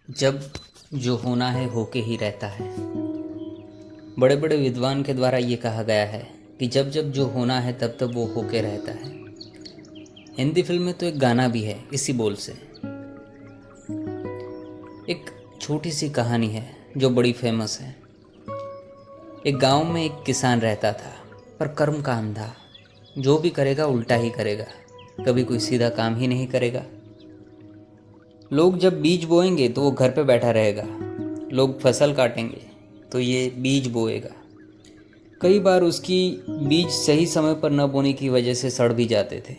जब जो होना है होके ही रहता है। बड़े बड़े विद्वान के द्वारा ये कहा गया है कि जब जब जो होना है तब तब वो होके रहता है। हिंदी फिल्म में तो एक गाना भी है इसी बोल से। एक छोटी सी कहानी है जो बड़ी फेमस है। एक गांव में एक किसान रहता था, पर कर्म का अंधा। जो भी करेगा उल्टा ही करेगा, कभी कोई सीधा काम ही नहीं करेगा। लोग जब बीज बोएंगे तो वो घर पे बैठा रहेगा, लोग फसल काटेंगे तो ये बीज बोएगा। कई बार उसकी बीज सही समय पर न बोने की वजह से सड़ भी जाते थे,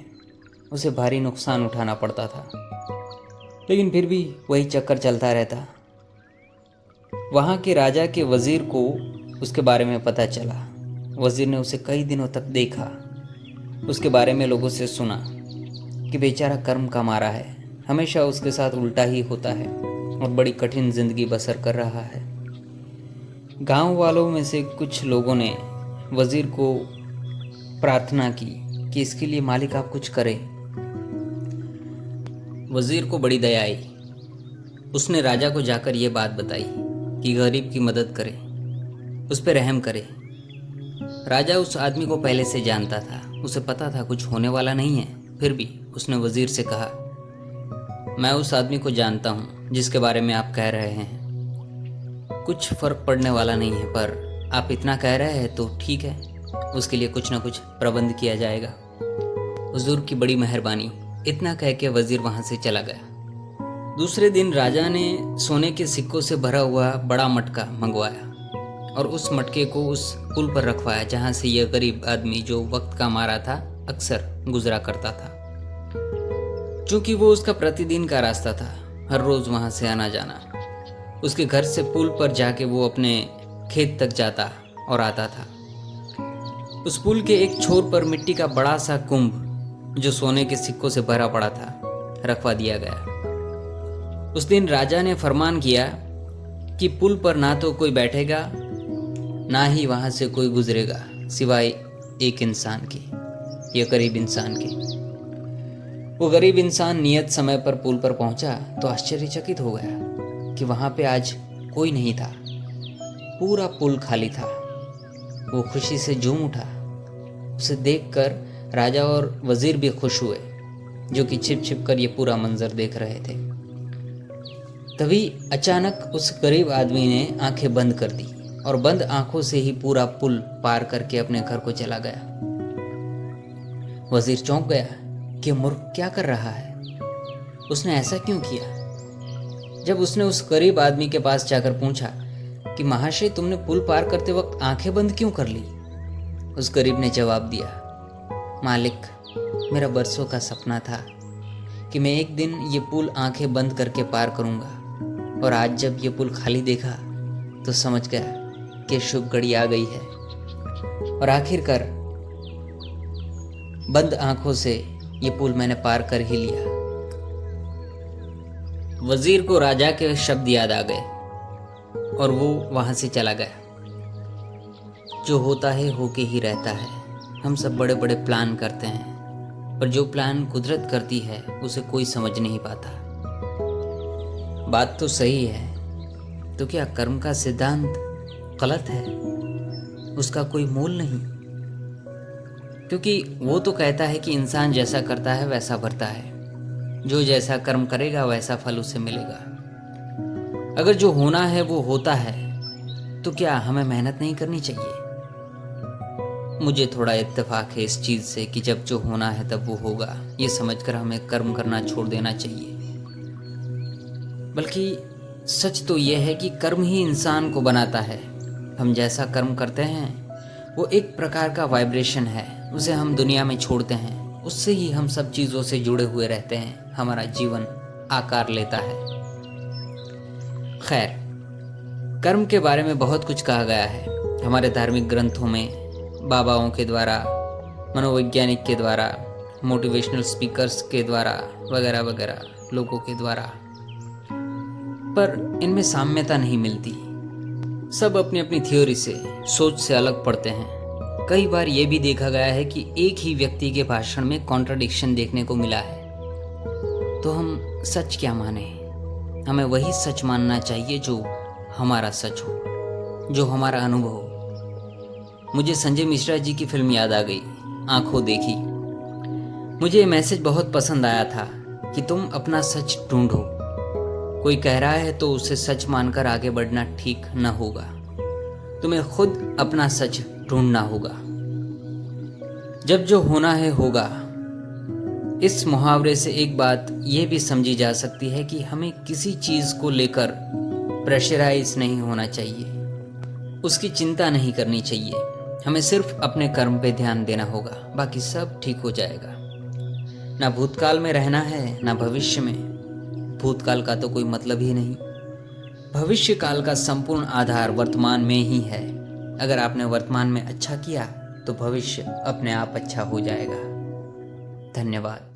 उसे भारी नुकसान उठाना पड़ता था, लेकिन फिर भी वही चक्कर चलता रहता। वहाँ के राजा के वज़ीर को उसके बारे में पता चला। वज़ीर ने उसे कई दिनों तक देखा, उसके बारे में लोगों से सुना कि बेचारा कर्म का मारा है, हमेशा उसके साथ उल्टा ही होता है और बड़ी कठिन जिंदगी बसर कर रहा है। गांव वालों में से कुछ लोगों ने वज़ीर को प्रार्थना की कि इसके लिए मालिक आप कुछ करें। वज़ीर को बड़ी दया आई। उसने राजा को जाकर ये बात बताई कि गरीब की मदद करे, उस पर रहम करे। राजा उस आदमी को पहले से जानता था, उसे पता था कुछ होने वाला नहीं है, फिर भी उसने वज़ीर से कहा, मैं उस आदमी को जानता हूँ जिसके बारे में आप कह रहे हैं। कुछ फ़र्क पड़ने वाला नहीं है, पर आप इतना कह रहे हैं तो ठीक है, उसके लिए कुछ ना कुछ प्रबंध किया जाएगा। हुजूर की बड़ी मेहरबानी। इतना कह के वज़ीर वहाँ से चला गया। दूसरे दिन राजा ने सोने के सिक्कों से भरा हुआ बड़ा मटका मंगवाया और उस मटके को उस पुल पर रखवाया जहाँ से यह गरीब आदमी जो वक्त का मारा था अक्सर गुजरा करता था। चूँकि वो उसका प्रतिदिन का रास्ता था, हर रोज़ वहाँ से आना जाना। उसके घर से पुल पर जाके वो अपने खेत तक जाता और आता था। उस पुल के एक छोर पर मिट्टी का बड़ा सा कुंभ जो सोने के सिक्कों से भरा पड़ा था रखवा दिया गया। उस दिन राजा ने फरमान किया कि पुल पर ना तो कोई बैठेगा, ना ही वहाँ से कोई गुजरेगा, सिवाय एक इंसान की, यह गरीब इंसान की। वो गरीब इंसान नियत समय पर पुल पर पहुंचा तो आश्चर्यचकित हो गया कि वहां पे आज कोई नहीं था। पूरा पुल खाली था। वो खुशी से झूम उठा। उसे देखकर राजा और वजीर भी खुश हुए, जो कि छिप छिप कर ये पूरा मंजर देख रहे थे। तभी अचानक उस गरीब आदमी ने आंखें बंद कर दी और बंद आंखों से ही पूरा पुल पार करके अपने घर को चला गया। वजीर चौंक गया कि मूर्ख क्या कर रहा है, उसने ऐसा क्यों किया। जब उसने उस गरीब आदमी के पास जाकर पूछा कि महाशय तुमने पुल पार करते वक्त आंखें बंद क्यों कर ली, उस गरीब ने जवाब दिया, मालिक, मेरा बरसों का सपना था कि मैं एक दिन ये पुल आंखें बंद करके पार करूंगा, और आज जब ये पुल खाली देखा तो समझ गया कि शुभ घड़ी आ गई है, और आखिरकार बंद आंखों से ये पुल मैंने पार कर ही लिया। वजीर को राजा के शब्द याद आ गए और वो वहां से चला गया। जो होता है होके ही रहता है। हम सब बड़े बड़े प्लान करते हैं, पर जो प्लान कुदरत करती है उसे कोई समझ नहीं पाता। बात तो सही है, तो क्या कर्म का सिद्धांत गलत है? उसका कोई मोल नहीं, क्योंकि वो तो कहता है कि इंसान जैसा करता है वैसा भरता है। जो जैसा कर्म करेगा वैसा फल उसे मिलेगा। अगर जो होना है वो होता है, तो क्या हमें मेहनत नहीं करनी चाहिए? मुझे थोड़ा इत्तेफाक है इस चीज़ से कि जब जो होना है तब वो होगा, ये समझकर हमें कर्म करना छोड़ देना चाहिए। बल्कि सच तो यह है कि कर्म ही इंसान को बनाता है। हम जैसा कर्म करते हैं वो एक प्रकार का वाइब्रेशन है, उसे हम दुनिया में छोड़ते हैं, उससे ही हम सब चीज़ों से जुड़े हुए रहते हैं, हमारा जीवन आकार लेता है। खैर, कर्म के बारे में बहुत कुछ कहा गया है हमारे धार्मिक ग्रंथों में, बाबाओं के द्वारा, मनोवैज्ञानिक के द्वारा, मोटिवेशनल स्पीकर्स के द्वारा, वगैरह वगैरह लोगों के द्वारा, पर इनमें साम्यता नहीं मिलती। सब अपनी अपनी थ्योरी से, सोच से अलग पढ़ते हैं। कई बार ये भी देखा गया है कि एक ही व्यक्ति के भाषण में कॉन्ट्रडिक्शन देखने को मिला है। तो हम सच क्या माने? हमें वही सच मानना चाहिए जो हमारा सच हो, जो हमारा अनुभव हो। मुझे संजय मिश्रा जी की फिल्म याद आ गई, आंखों देखी। मुझे ये मैसेज बहुत पसंद आया था कि तुम अपना सच ढूंढो। कोई कह रहा है तो उसे सच मानकर आगे बढ़ना ठीक न होगा। तुम्हें खुद अपना सच ढूंढना होगा। जब जो होना है होगा। इस मुहावरे से एक बात यह भी समझी जा सकती है कि हमें किसी चीज को लेकर प्रेशराइज नहीं होना चाहिए, उसकी चिंता नहीं करनी चाहिए। हमें सिर्फ अपने कर्म पे ध्यान देना होगा, बाकी सब ठीक हो जाएगा। ना भूतकाल में रहना है ना भविष्य में। भूतकाल का तो कोई मतलब ही नहीं। भविष्य काल का संपूर्ण आधार वर्तमान में ही है। अगर आपने वर्तमान में अच्छा किया तो भविष्य अपने आप अच्छा हो जाएगा। धन्यवाद।